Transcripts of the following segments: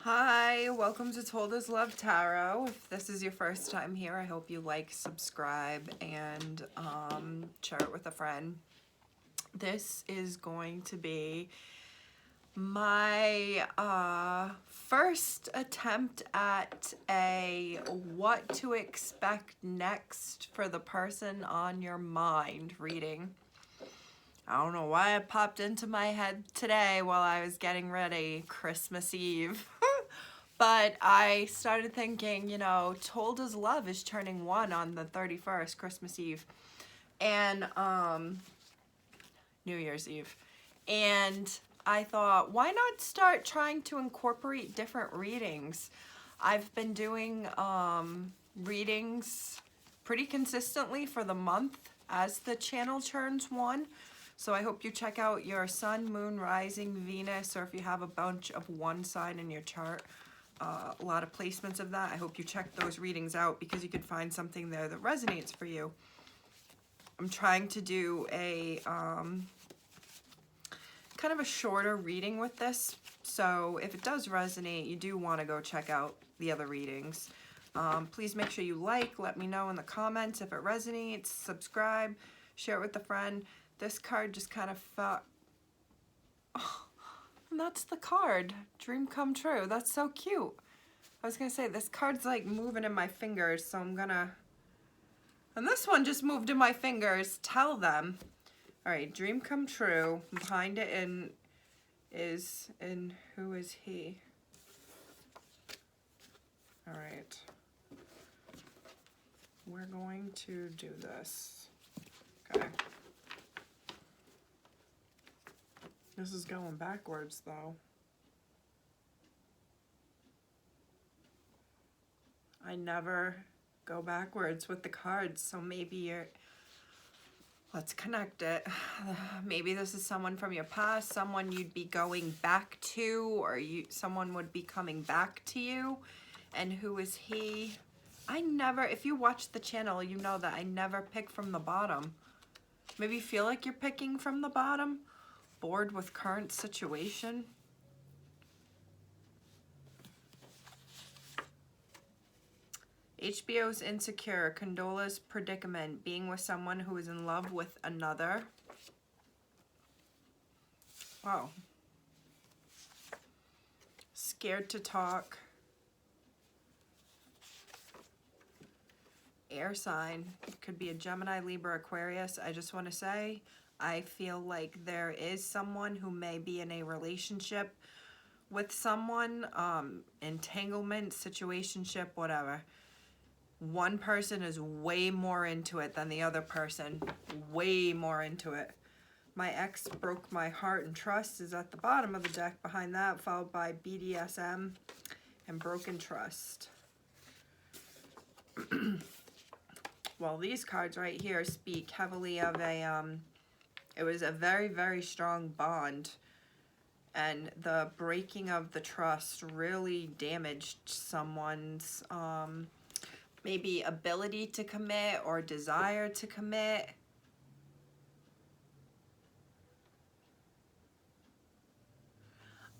Hi, welcome to Told Us Love Tarot. If this is your first time here, I hope you like, subscribe, and share it with a friend. This is going to be my first attempt at a what to expect next for the person on your mind reading. I don't know why it popped into my head today while I was getting ready, Christmas Eve. But I started thinking, Told Us Love is turning 1 on the 31st, Christmas Eve, and New Year's Eve. And I thought, why not start trying to incorporate different readings? I've been doing readings pretty consistently for the month as the channel turns 1. So I hope you check out your sun, moon, rising, Venus, or if you have a bunch of one sign in your chart, a lot of placements of that. I hope you check those readings out because you could find something there that resonates for you. I'm trying to do a kind of a shorter reading with this, so if it does resonate, you do want to go check out the other readings. Please make sure you let me know in the comments if it resonates, subscribe, share it with a friend. This card just kind of felt, oh, and that's the card, dream come true. That's so cute. I was gonna say, this card's like moving in my fingers, so I'm gonna, and this one just moved in my fingers, tell them. All right, dream come true. Behind it is who is he? All right. We're going to do this. Okay. This is going backwards though. I never go backwards with the cards, so maybe you're, let's connect it. Maybe this is someone from your past, someone you'd be going back to, or someone would be coming back to you. And who is he? I never, if you watch the channel, you know that I never pick from the bottom. Maybe you feel like you're picking from the bottom. Bored with current situation. HBO's Insecure, Condola's predicament, being with someone who is in love with another. Wow. Scared to talk. Air sign. It could be a Gemini, Libra, Aquarius. I just want to say, I feel like there is someone who may be in a relationship with someone, entanglement, situationship, whatever. One person is way more into it than the other person. Way more into it. My ex broke my heart and trust is at the bottom of the deck. Behind that, followed by BDSM and broken trust. Well, these cards right here speak heavily of a, it was a very, very strong bond. And the breaking of the trust really damaged someone's, maybe ability to commit or desire to commit.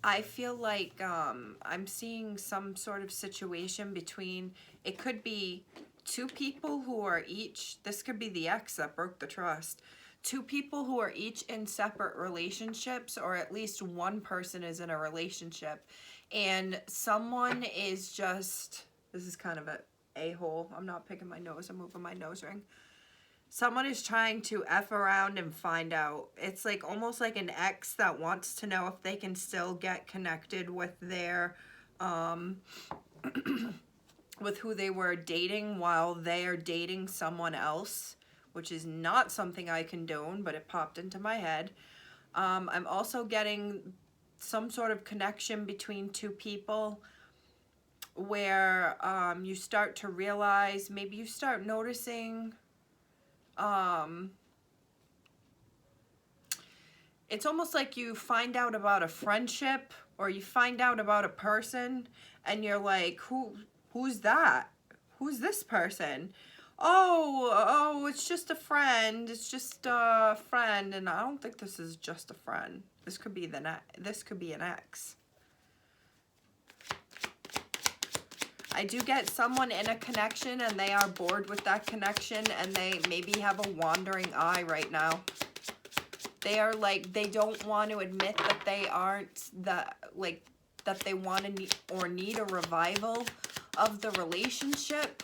I feel like I'm seeing some sort of situation between, it could be two people who are each, this could be the ex that broke the trust, two people who are each in separate relationships, or at least one person is in a relationship, and someone is just, this is kind of a hole. I'm not picking my nose, I'm moving my nose ring. Someone is trying to F around and find out. It's like almost like an ex that wants to know if they can still get connected with their, with who they were dating while they are dating someone else, which is not something I condone, but it popped into my head. I'm also getting some sort of connection between two people where you start to realize, maybe you start noticing, it's almost like you find out about a friendship or you find out about a person and you're like, who's that? Who's this person? Oh, it's just a friend. It's just a friend, and I don't think this is just a friend. This could be this could be an ex. I do get someone in a connection and they are bored with that connection and they maybe have a wandering eye right now. They are like, they don't want to admit that they aren't that they want to need a revival of the relationship.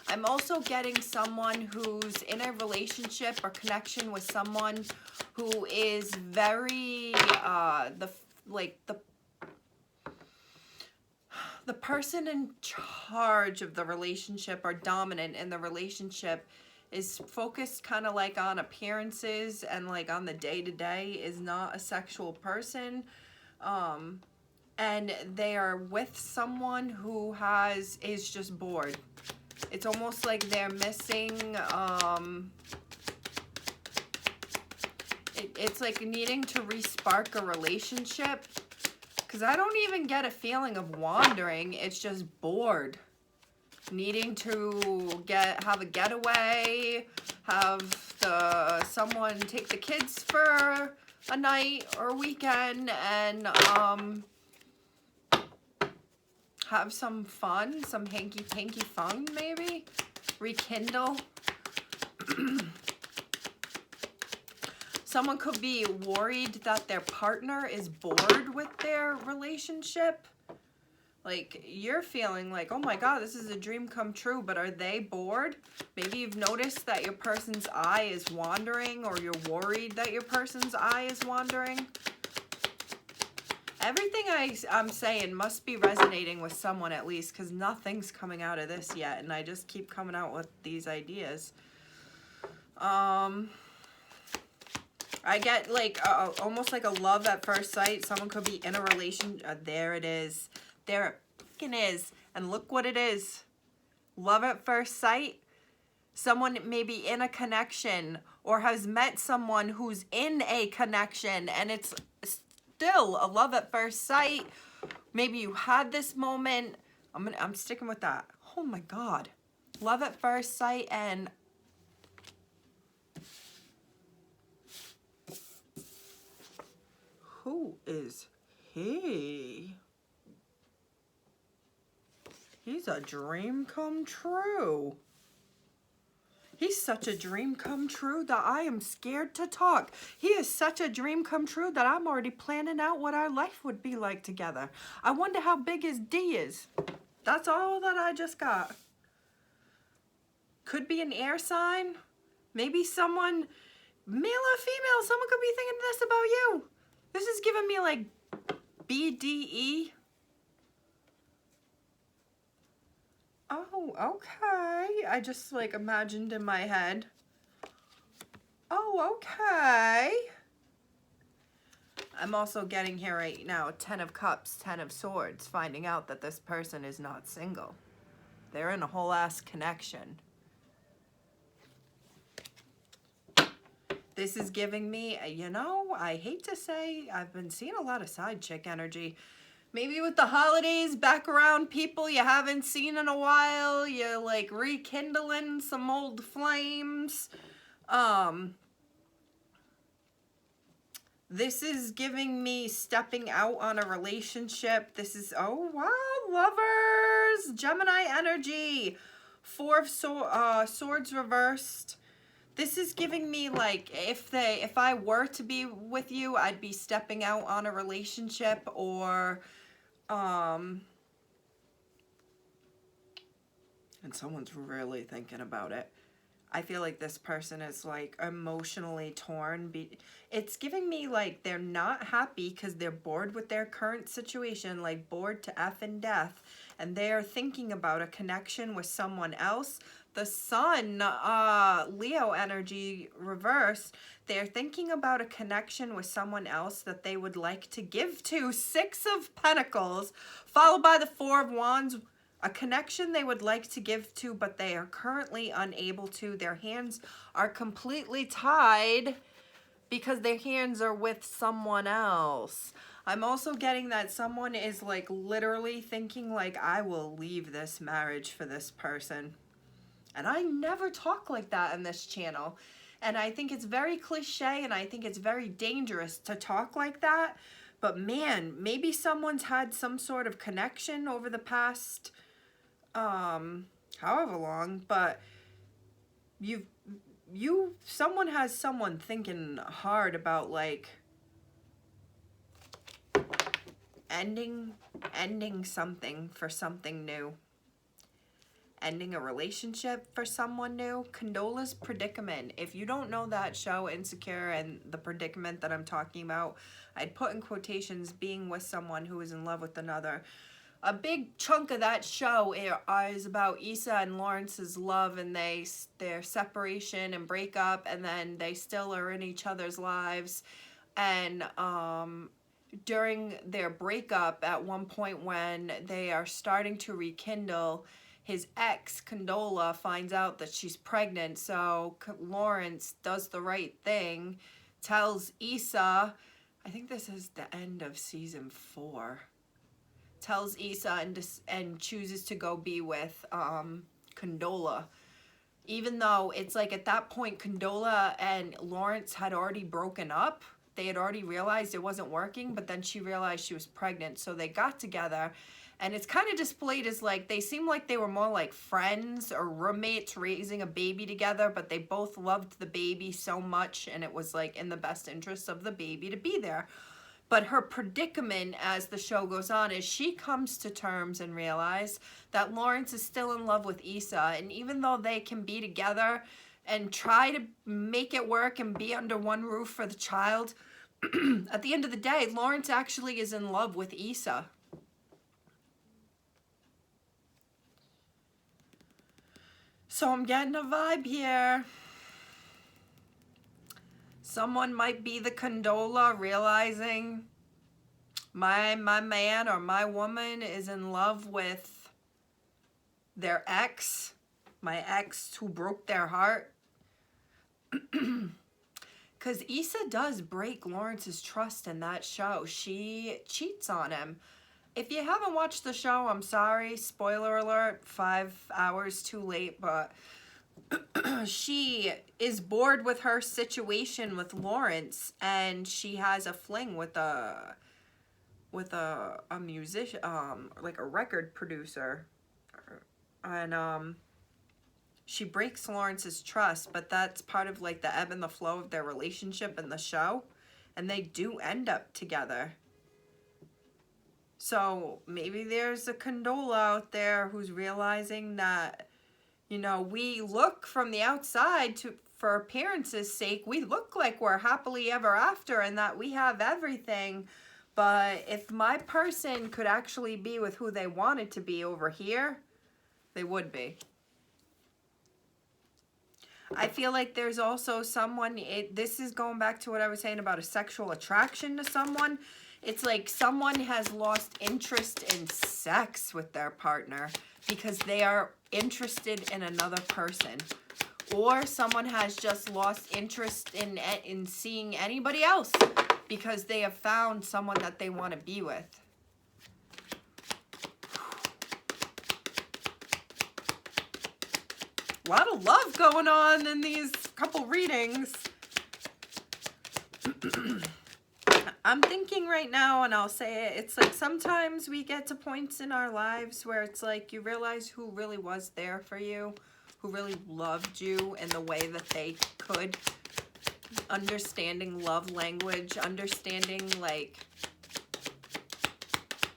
I'm also getting someone who's in a relationship or connection with someone who is very the person in charge of the relationship or dominant in the relationship is focused kind of like on appearances and like on the day-to-day, is not a sexual person. And they are with someone who is just bored. It's almost like they're missing, it's like needing to re-spark a relationship. Because I don't even get a feeling of wandering. It's just bored. Needing to have a getaway, have someone take the kids for a night or a weekend, and have some fun, some hanky-panky fun maybe, rekindle. Someone could be worried that their partner is bored with their relationship. Like, you're feeling like, oh my God, this is a dream come true, but are they bored? Maybe you've noticed that your person's eye is wandering, or you're worried that your person's eye is wandering. Everything I'm saying must be resonating with someone at least, because nothing's coming out of this yet, and I just keep coming out with these ideas. I get like almost like a love at first sight. Someone could be in a relation. There it is. There it fucking is. And look what it is. Love at first sight. Someone may be in a connection or has met someone who's in a connection, and it's still a love at first sight. Maybe you had this moment. I'm sticking with that. Oh my God. Love at first sight, and who is he? He's a dream come true. He's such a dream come true that I am scared to talk. He is such a dream come true that I'm already planning out what our life would be like together. I wonder how big his D is. That's all that I just got. Could be an air sign. Maybe someone, male or female, someone could be thinking this about you. This is giving me like BDE. Oh, okay. I just like imagined in my head. Oh, okay. I'm also getting here right now 10 of Cups, 10 of Swords, finding out that this person is not single. They're in a whole ass connection. This is giving me, you know, I hate to say, I've been seeing a lot of side chick energy. Maybe with the holidays, back around people you haven't seen in a while, you're like rekindling some old flames. This is giving me stepping out on a relationship. This is, oh wow, lovers, Gemini energy. 4 of Swords reversed. This is giving me like, if I were to be with you, I'd be stepping out on a relationship, or and someone's really thinking about it. I feel like this person is like emotionally torn. It's giving me like they're not happy because they're bored with their current situation, like bored to effing death, and they are thinking about a connection with someone else. The Sun, Leo energy reversed. They're thinking about a connection with someone else that they would like to give to. 6 of Pentacles, followed by the 4 of Wands. A connection they would like to give to, but they are currently unable to. Their hands are completely tied because their hands are with someone else. I'm also getting that someone is like literally thinking like, I will leave this marriage for this person. And I never talk like that in this channel. And I think it's very cliche, and I think it's very dangerous to talk like that. But man, maybe someone's had some sort of connection over the past however long, but someone has someone thinking hard about like ending something for something new. Ending a relationship for someone new. Condola's predicament. If you don't know that show, Insecure, and the predicament that I'm talking about, I'd put in quotations, being with someone who is in love with another. A big chunk of that show is about Issa and Lawrence's love and their separation and breakup, and then they still are in each other's lives. And during their breakup, at one point when they are starting to rekindle, his ex, Condola, finds out that she's pregnant, so Lawrence does the right thing, tells Issa, I think this is the end of season 4, tells Issa and chooses to go be with Condola. Even though it's like at that point, Condola and Lawrence had already broken up. They had already realized it wasn't working, but then she realized she was pregnant, so they got together. And it's kind of displayed as like, they seem like they were more like friends or roommates raising a baby together, but they both loved the baby so much, and it was like in the best interest of the baby to be there. But her predicament as the show goes on is she comes to terms and realize that Lawrence is still in love with Issa, and even though they can be together and try to make it work and be under one roof for the child, at the end of the day, Lawrence actually is in love with Issa. So I'm getting a vibe here. Someone might be the Condola, realizing my man or my woman is in love with their ex, my ex who broke their heart. Because Issa does break Lawrence's trust in that show. She cheats on him. If you haven't watched the show, I'm sorry. Spoiler alert, 5 hours too late, but she is bored with her situation with Lawrence, and she has a fling with a musician, like a record producer, and she breaks Lawrence's trust, but that's part of like the ebb and the flow of their relationship in the show, and they do end up together. So maybe there's a Condola out there who's realizing that, you know, we look from the outside for appearances' sake, we look like we're happily ever after and that we have everything. But if my person could actually be with who they wanted to be over here, they would be. I feel like there's also someone, this is going back to what I was saying about a sexual attraction to someone. It's like someone has lost interest in sex with their partner because they are interested in another person. Or someone has just lost interest in seeing anybody else because they have found someone that they want to be with. A lot of love going on in these couple readings. I'm thinking right now, and I'll say it, it's like sometimes we get to points in our lives where it's like you realize who really was there for you, who really loved you in the way that they could. Understanding love language, understanding like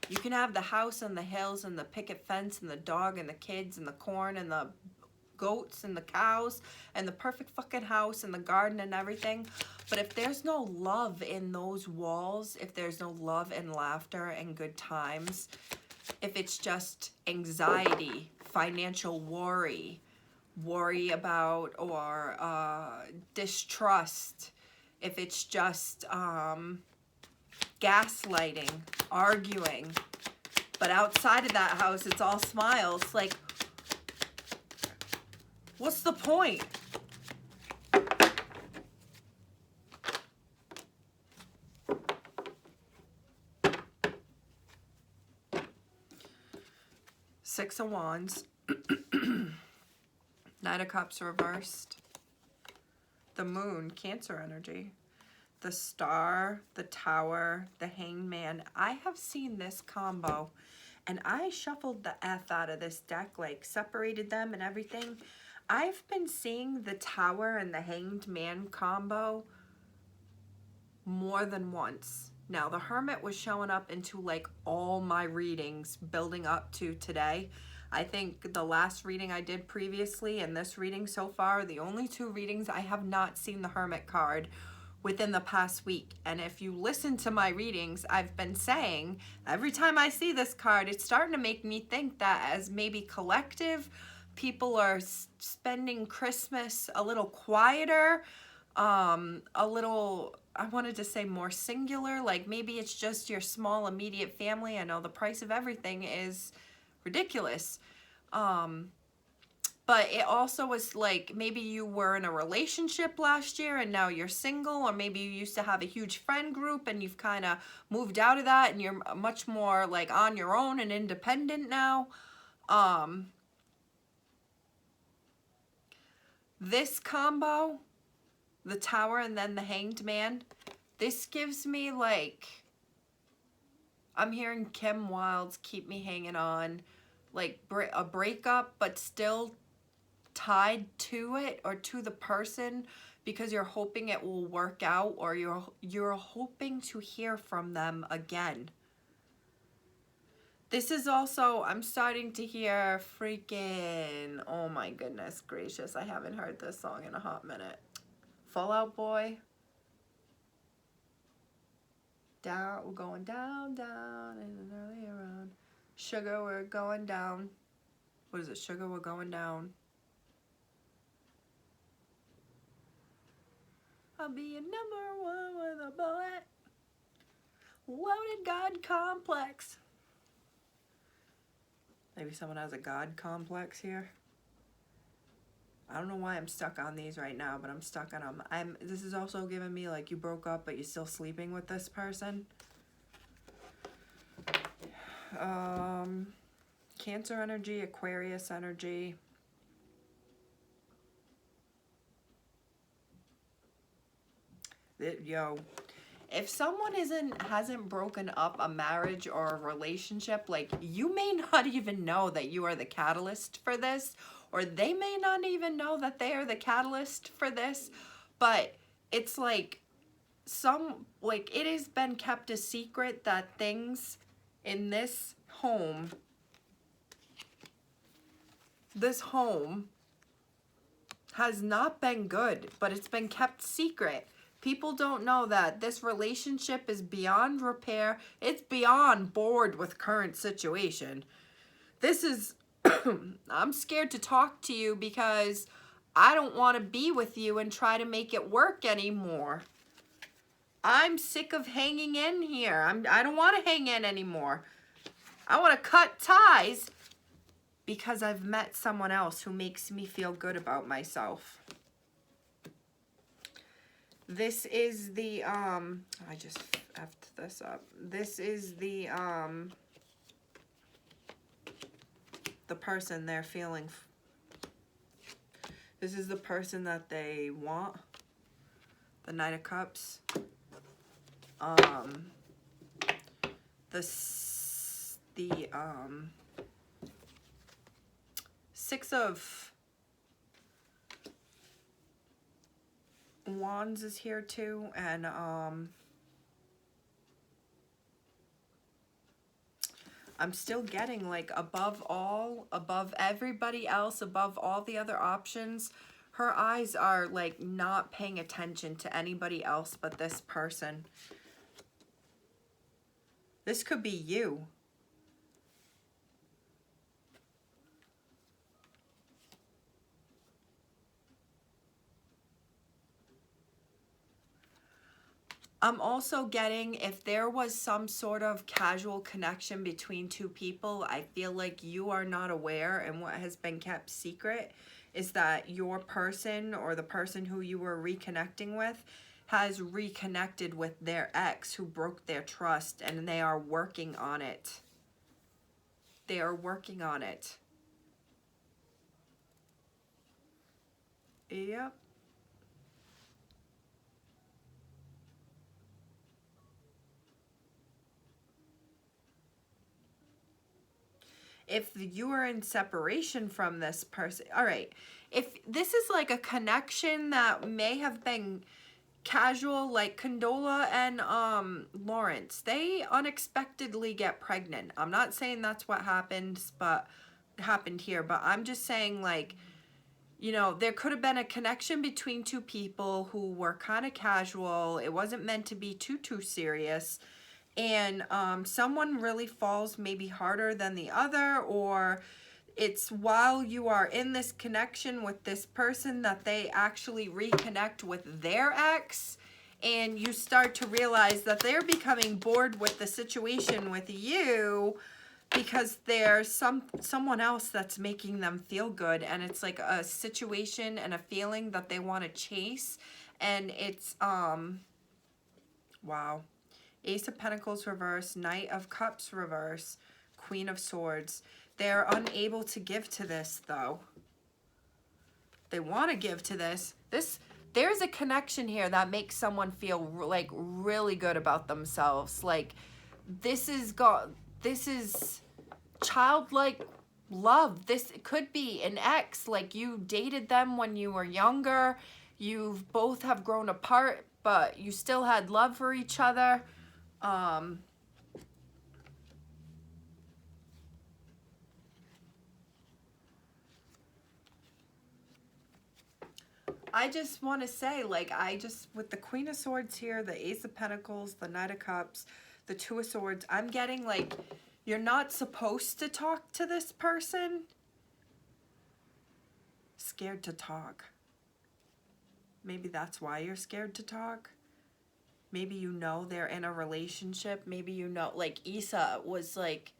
you can have the house and the hills and the picket fence and the dog and the kids and the corn and the goats and the cows and the perfect fucking house and the garden and everything. But if there's no love in those walls, if there's no love and laughter and good times, if it's just anxiety, financial worry about, or distrust, if it's just gaslighting, arguing, but outside of that house it's all smiles, like, what's the point? Six of Wands. Knight of Cups reversed. The Moon, Cancer energy. The Star, the Tower, the Hanged Man. I have seen this combo And I shuffled the F out of this deck, like separated them and everything. I've been seeing the Tower and the Hanged Man combo more than once. Now, the Hermit was showing up into like all my readings building up to today. I think the last reading I did previously and this reading so far are the only two readings I have not seen the Hermit card within the past week. And if you listen to my readings, I've been saying every time I see this card, it's starting to make me think that as maybe collective, people are spending Christmas a little quieter, a little, I wanted to say more singular, like maybe it's just your small immediate family. I know the price of everything is ridiculous. But it also was like maybe you were in a relationship last year and now you're single, or maybe you used to have a huge friend group and you've kind of moved out of that and you're much more like on your own and independent now. This combo, the Tower and then the Hanged Man, this gives me like, I'm hearing Kim Wilde's Keep Me Hanging On, like a breakup, but still tied to it or to the person because you're hoping it will work out, or you're hoping to hear from them again. This is also, I'm starting to hear freaking, oh my goodness gracious, I haven't heard this song in a hot minute. Fall Out Boy. Down, we're going down, down in an earlier round. Sugar, we're going down. What is it? Sugar, we're going down. I'll be a number one with a bullet. Loaded God complex. Maybe someone has a God complex here. I don't know why I'm stuck on these right now, but I'm stuck on them. This is also giving me like you broke up, but you're still sleeping with this person. Cancer energy, Aquarius energy. Yo, if someone hasn't broken up a marriage or a relationship, like you may not even know that you are the catalyst for this, or they may not even know that they are the catalyst for this, but it's like it has been kept a secret that things in this home has not been good, but it's been kept secret. People don't know that this relationship is beyond repair. It's beyond bored with current situation. This is, I'm scared to talk to you because I don't want to be with you and try to make it work anymore. I'm sick of hanging in here. I don't want to hang in anymore. I want to cut ties because I've met someone else who makes me feel good about myself. This is the, I just effed this up. This is the person they're feeling. This is the person that they want. The Knight of Cups. The Six of Wands is here too, and I'm still getting like above everybody else, above all the other options, her eyes are like not paying attention to anybody else but this person. This could be you. I'm also getting, if there was some sort of casual connection between two people, I feel like you are not aware, and what has been kept secret is that your person or the person who you were reconnecting with has reconnected with their ex who broke their trust, and they are working on it. They are working on it. Yep. if you are in separation from this person, all right, if this is like a connection that may have been casual, like Condola and Lawrence, they unexpectedly get pregnant. I'm not saying that's what happened, but happened here, but I'm just saying, like, you know, there could have been a connection between two people who were kind of casual. It wasn't meant to be too serious. And someone really falls maybe harder than the other, or it's while you are in this connection with this person that they actually reconnect with their ex, and you start to realize that they're becoming bored with the situation with you because there's someone else that's making them feel good, and it's like a situation and a feeling that they want to chase. And it's wow. Ace of Pentacles reverse, Knight of Cups reverse, Queen of Swords. They're unable to give to this, though. They want to give to this. There's a connection here that makes someone feel like really good about themselves. Like, this is childlike love. This could be an ex, like you dated them when you were younger. You both have grown apart, but you still had love for each other. I just want to say, like, with the Queen of Swords here, the Ace of Pentacles, the Knight of Cups, the Two of Swords, I'm getting, like, you're not supposed to talk to this person. Scared to talk. Maybe that's why you're scared to talk. Maybe you know they're in a relationship. Maybe you know, like, Issa was, like,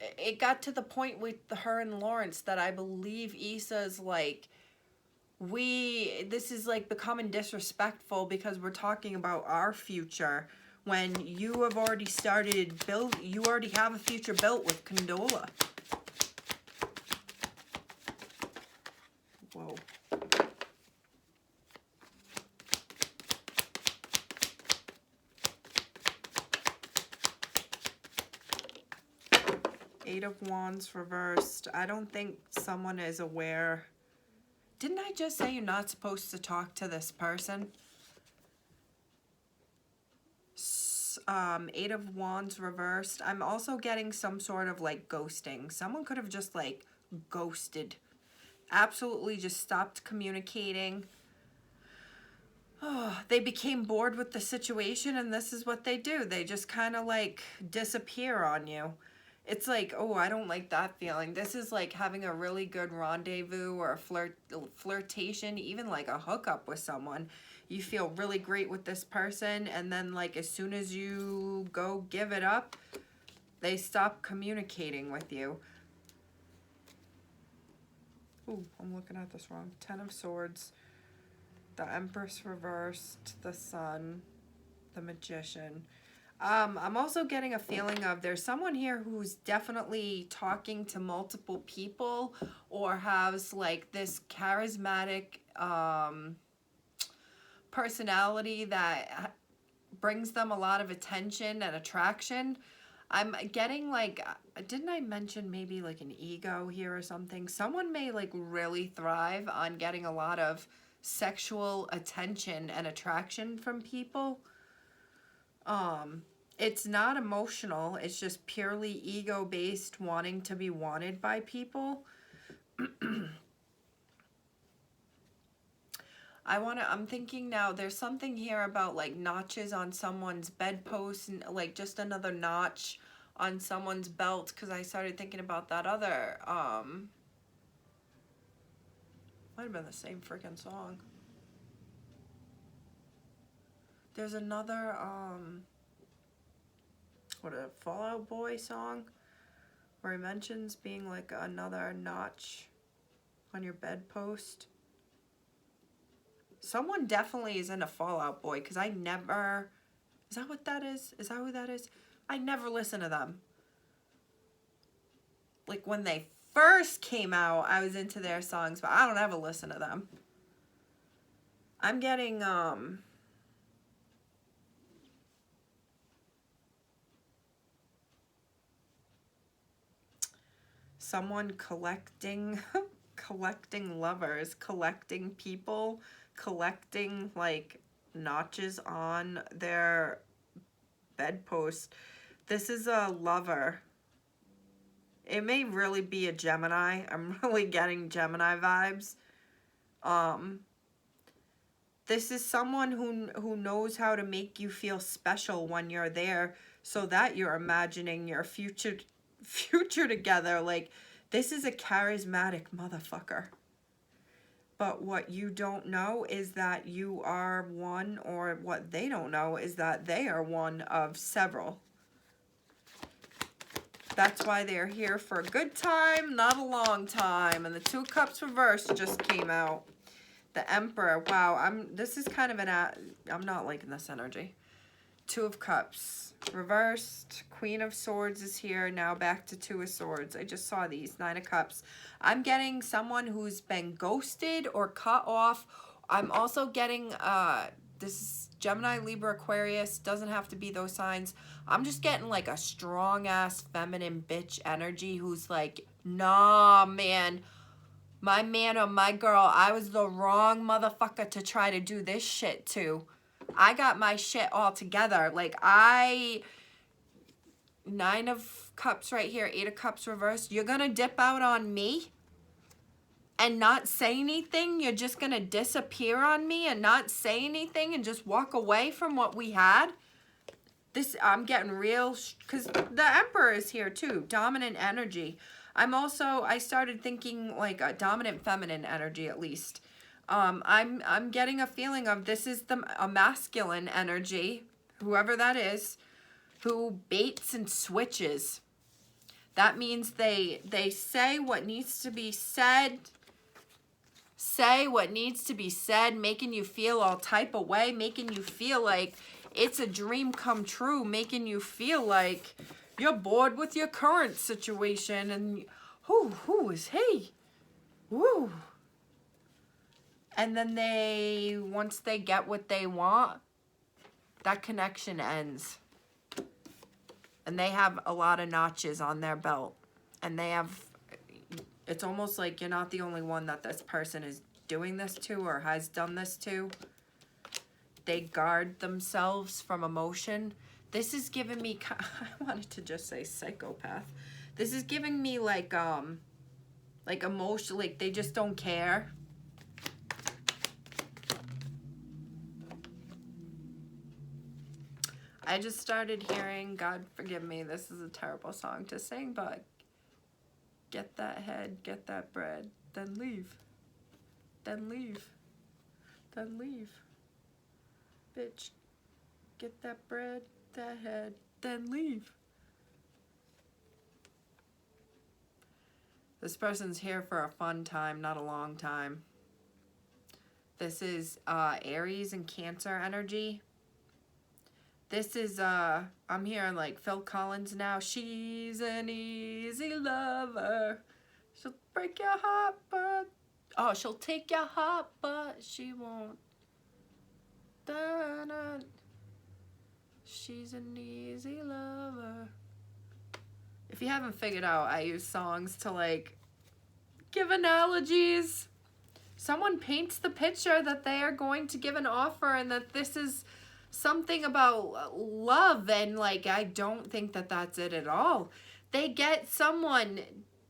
it got to the point with her and Lawrence that I believe Issa's, like, this is like becoming disrespectful because we're talking about our future when you have already you already have a future built with Condola. Whoa. Eight of Wands reversed. I don't think someone is aware. Didn't I just say you're not supposed to talk to this person? Eight of Wands reversed. I'm also getting some sort of like ghosting. Someone could have just like ghosted. Absolutely just stopped communicating. Oh, they became bored with the situation, and this is what they do. They just kind of like disappear on you. It's like, oh, I don't like that feeling. This is like having a really good rendezvous or a flirtation, even like a hookup with someone. You feel really great with this person, and then like as soon as you go give it up, they stop communicating with you. Ooh, I'm looking at this wrong. Ten of Swords, the Empress reversed, the Sun, the Magician. I'm also getting a feeling of there's someone here who's definitely talking to multiple people or has like this charismatic personality that brings them a lot of attention and attraction. I'm getting like, didn't I mention maybe like an ego here or something? Someone may like really thrive on getting a lot of sexual attention and attraction from people. It's not emotional. It's just purely ego-based, wanting to be wanted by people. I'm thinking now, there's something here about like notches on someone's bedpost, and like just another notch on someone's belt, because I started thinking about that other, might have been the same freaking song. There's another, what, a Fall Out Boy song where he mentions being like another notch on your bedpost. Someone definitely is in a Fall Out Boy, because I never, is that what that is? Is that who that is? I never listen to them. Like when they first came out, I was into their songs, but I don't ever listen to them. I'm getting, someone collecting, collecting lovers, collecting people, collecting like notches on their bedpost. This is a lover. It may really be a Gemini. I'm really getting Gemini vibes. This is someone who knows how to make you feel special when you're there, so that you're imagining your future together. Like, this is a charismatic motherfucker. But what you don't know is that you are one, or what they don't know is that they are one of several. That's why they're here for a good time, not a long time. And the Two of Cups reversed just came out. The Emperor. Wow, this is kind of I'm not liking this energy. Two of Cups reversed. Queen of Swords is here. Now back to Two of Swords. I just saw these. Nine of Cups. I'm getting someone who's been ghosted or cut off. I'm also getting this is Gemini, Libra, Aquarius. Doesn't have to be those signs. I'm just getting like a strong ass feminine bitch energy who's like, nah, man. My man or my girl, I was the wrong motherfucker to try to do this shit to. I got my shit all together. Like, Nine of Cups right here, Eight of Cups reversed. You're gonna dip out on me and not say anything? You're just gonna disappear on me and not say anything and just walk away from what we had? I'm getting real, because the Emperor is here too. Dominant energy. I started thinking like a dominant feminine energy at least. I'm getting a feeling of this is a masculine energy, whoever that is, who baits and switches. That means they say what needs to be said, making you feel all type of way, making you feel like it's a dream come true, making you feel like you're bored with your current situation and who is he? Woo. And then once they get what they want, that connection ends. And they have a lot of notches on their belt. And it's almost like you're not the only one that this person is doing this to or has done this to. They guard themselves from emotion. This is giving me, I wanted to just say psychopath. This is giving me like emotion, like they just don't care. I just started hearing, God forgive me, this is a terrible song to sing, but get that head, get that bread, then leave. Then leave. Then leave. Bitch, get that bread, that head, then leave. This person's here for a fun time, not a long time. This is Aries and Cancer energy. This is, I'm hearing like Phil Collins now. She's an easy lover. She'll break your heart, but... Oh, she'll take your heart, but she won't. Da-da. She's an easy lover. If you haven't figured out, I use songs to like give analogies. Someone paints the picture that they are going to give an offer and that this is something about love, and like I don't think that that's it at all. They get someone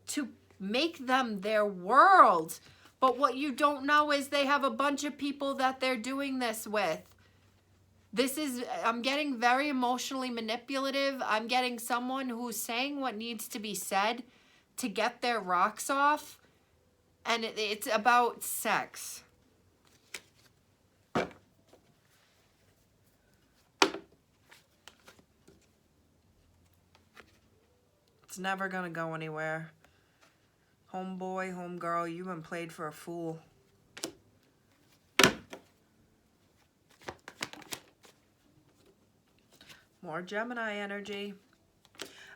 to make them their world, but what you don't know is they have a bunch of people that they're doing this with. I'm getting very emotionally manipulative. I'm getting someone who's saying what needs to be said to get their rocks off, and it's about sex. It's never gonna go anywhere. Homeboy, homegirl, you've been played for a fool. More Gemini energy.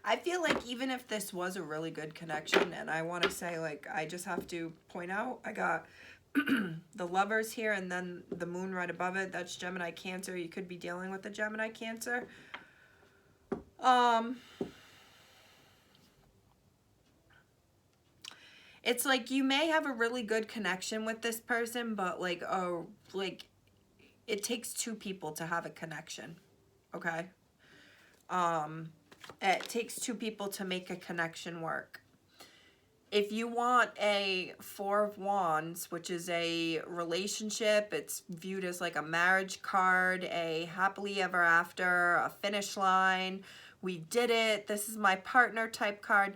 I feel like even if this was a really good connection, and I want to say, like, I just have to point out, I got the Lovers here and then the Moon right above it. That's Gemini Cancer. You could be dealing with the Gemini Cancer. It's like you may have a really good connection with this person, but like, oh, like it takes two people to have a connection. Okay. It takes two people to make a connection work. If you want a Four of Wands, which is a relationship, it's viewed as like a marriage card, a happily ever after, a finish line, we did it, this is my partner type card.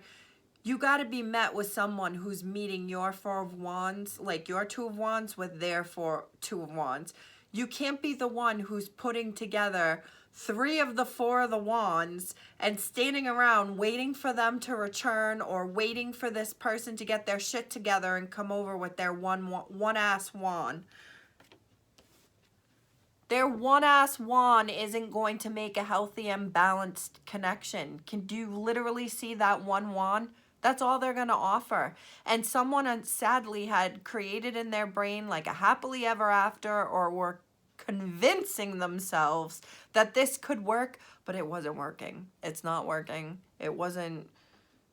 You got to be met with someone who's meeting your Four of Wands, like your Two of Wands with their Two of Wands. You can't be the one who's putting together 3 of the 4 of the Wands and standing around waiting for them to return or waiting for this person to get their shit together and come over with their one-ass wand. Their one-ass wand isn't going to make a healthy and balanced connection. Can you literally see that one wand? That's all they're going to offer. And someone sadly had created in their brain like a happily ever after, or were convincing themselves that this could work, but it wasn't working. It's not working. It wasn't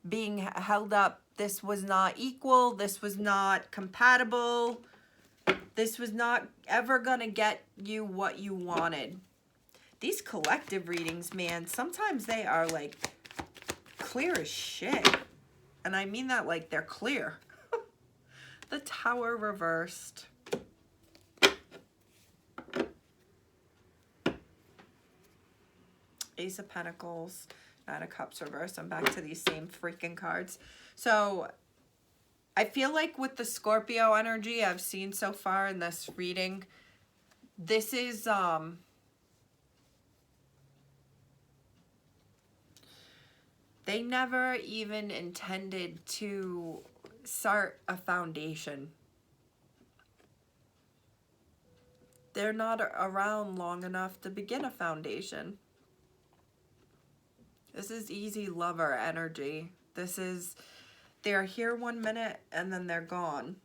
being held up. This was not equal. This was not compatible. This was not ever gonna get you what you wanted. These collective readings, man, sometimes they are like clear as shit. And I mean that like they're clear. The Tower reversed. Ace of Pentacles, Nine of Cups reversed. I'm back to these same freaking cards. So I feel like with the Scorpio energy I've seen so far in this reading, this is they never even intended to start a foundation. They're not around long enough to begin a foundation. This is easy lover energy. This is, they're here 1 minute and then they're gone.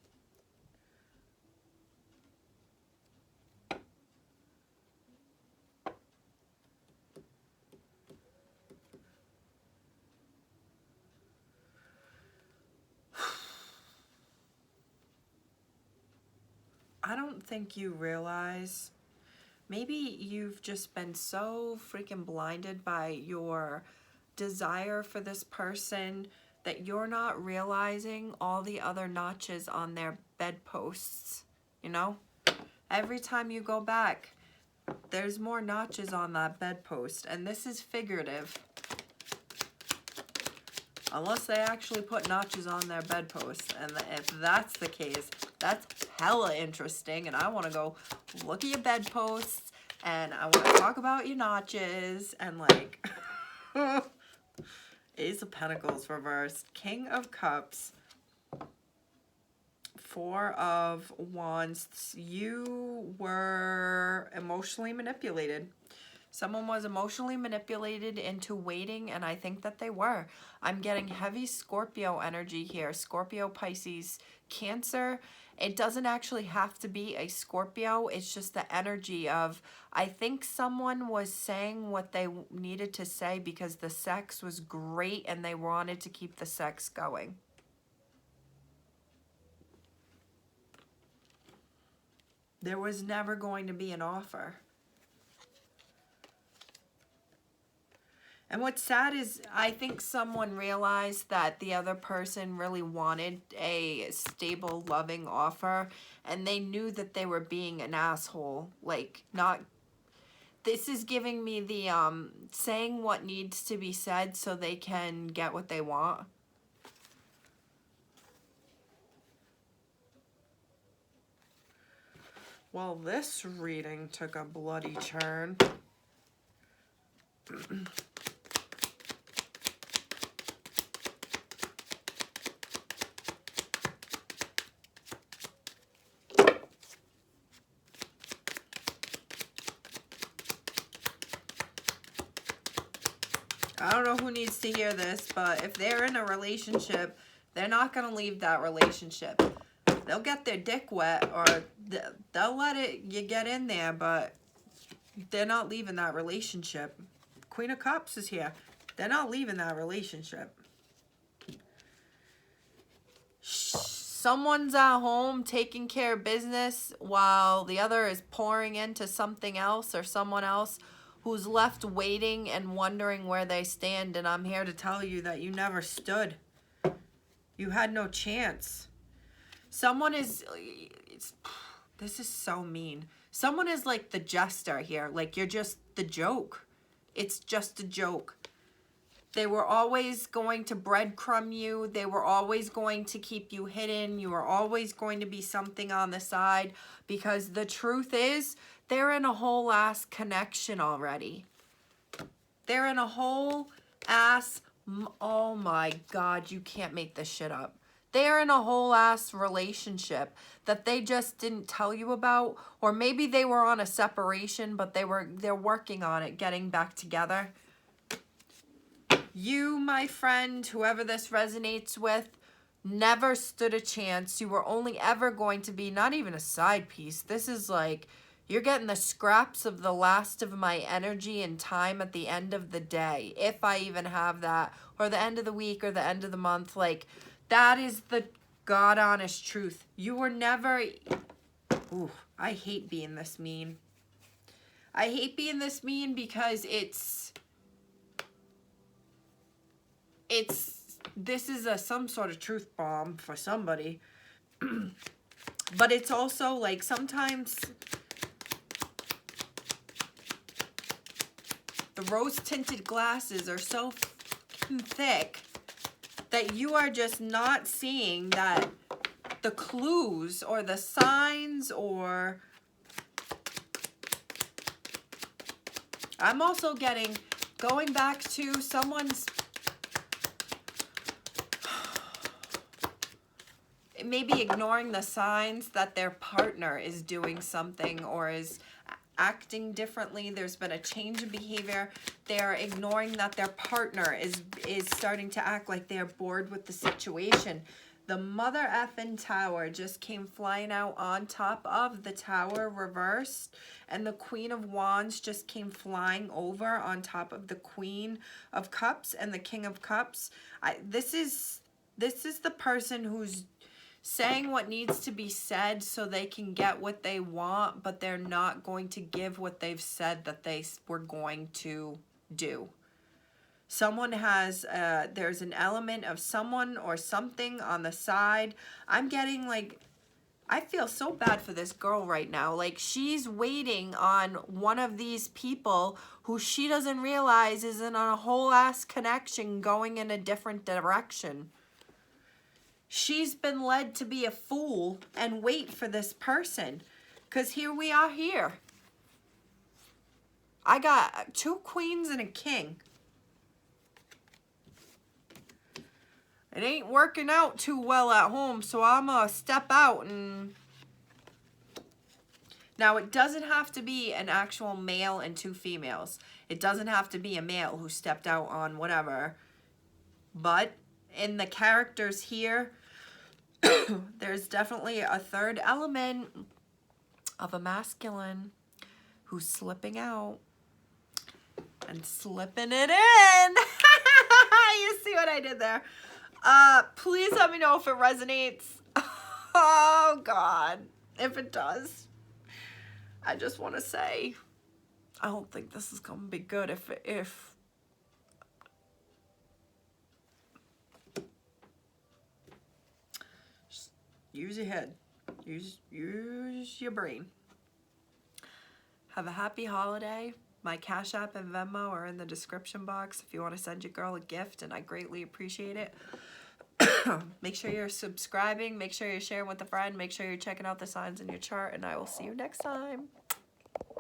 I don't think you realize, maybe you've just been so freaking blinded by your desire for this person that you're not realizing all the other notches on their bedposts, you know? Every time you go back, there's more notches on that bedpost, and this is figurative. Unless they actually put notches on their bedpost, and if that's the case, that's hella interesting, and I want to go look at your bedposts, and I want to talk about your notches, and like... Ace of Pentacles reversed, King of Cups, Four of Wands. You were emotionally manipulated. Someone was emotionally manipulated into waiting, and I think that they were. I'm getting heavy Scorpio energy here. Scorpio, Pisces, Cancer. It doesn't actually have to be a Scorpio. It's just the energy of, I think someone was saying what they needed to say because the sex was great and they wanted to keep the sex going. There was never going to be an offer. And what's sad is I think someone realized that the other person really wanted a stable, loving offer, and they knew that they were being an asshole. Like, not... This is giving me the saying what needs to be said so they can get what they want. Well, this reading took a bloody turn. I don't know who needs to hear this, but if they're in a relationship, they're not going to leave that relationship. They'll get their dick wet, or they'll let you get in there, but they're not leaving that relationship. Queen of Cups is here. They're not leaving that relationship. someone's at home taking care of business while the other is pouring into something else or someone else who's left waiting and wondering where they stand. And I'm here to tell you that you never stood. You had no chance. Someone is, this is so mean. Someone is like the jester here. Like, you're just the joke. It's just a joke. They were always going to breadcrumb you. They were always going to keep you hidden. You were always going to be something on the side, because the truth is they're in a whole ass connection already. They're in a whole ass, oh my God, you can't make this shit up. They're in a whole ass relationship that they just didn't tell you about, or maybe they were on a separation, but they're working on it, getting back together. You, my friend, whoever this resonates with, never stood a chance. You were only ever going to be not even a side piece. This is like, you're getting the scraps of the last of my energy and time at the end of the day, if I even have that, or the end of the week or the end of the month. Like, that is the God honest truth. You were never, ooh, I hate being this mean. I hate being this mean because this is some sort of truth bomb for somebody. But it's also like, sometimes the rose-tinted glasses are so thick that you are just not seeing that the clues or the signs, or I'm also getting, going back to someone's, maybe ignoring the signs that their partner is doing something or is acting differently. There's been a change in behavior. They're ignoring that their partner is starting to act like they're bored with the situation. The mother effing tower just came flying out on top of the tower reversed, and the Queen of Wands just came flying over on top of the Queen of Cups and the King of Cups. This is the person who's saying what needs to be said so they can get what they want, but they're not going to give what they've said that they were going to do. Someone has, there's an element of someone or something on the side. I'm getting like, I feel so bad for this girl right now. Like, she's waiting on one of these people who she doesn't realize is in a whole ass connection going in a different direction. She's been led to be a fool and wait for this person, because here we are here. I got 2 queens and a king. It ain't working out too well at home, so I'm gonna step out. And now, it doesn't have to be an actual male and 2 females. It doesn't have to be a male who stepped out on whatever. But in the characters here, there's definitely a third element of a masculine who's slipping out and slipping it in. You see what I did there? Please let me know if it resonates. Oh God, if it does. I just want to say, I don't think this is gonna be good if just use your head, use your brain. Have a happy holiday. My Cash App and Venmo are in the description box if you want to send your girl a gift, and I greatly appreciate it. Make sure you're subscribing, make sure you're sharing with a friend, make sure you're checking out the signs in your chart, and I will see you next time.